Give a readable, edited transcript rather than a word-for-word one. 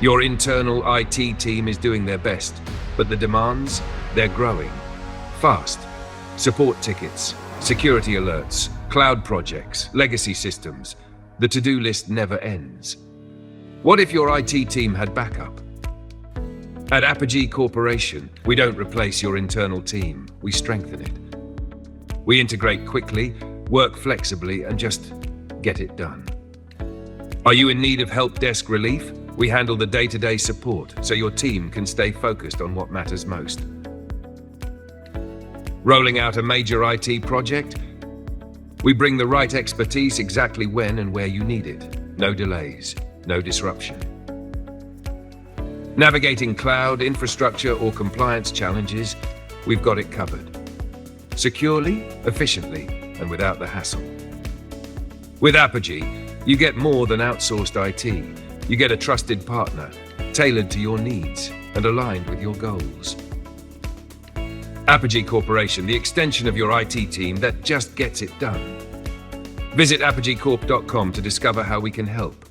Your internal IT team is doing their best, but the demands, they're growing. Fast. Support tickets, security alerts, cloud projects, legacy systems. The to-do list never ends. What if your IT team had backup? At Apogee Corporation, we don't replace your internal team, we strengthen it. We integrate quickly, work flexibly, and just get it done. Are you in need of help desk relief? We handle the day-to-day support so your team can stay focused on what matters most. Rolling out a major IT project? We bring the right expertise exactly when and where you need it. No delays, no disruption. Navigating cloud, infrastructure, or compliance challenges, we've got it covered. Securely, efficiently, and without the hassle. With Apogee, you get more than outsourced IT. You get a trusted partner, tailored to your needs and aligned with your goals. Apogee Corporation, the extension of your IT team that just gets it done. Visit apogeecorp.com to discover how we can help.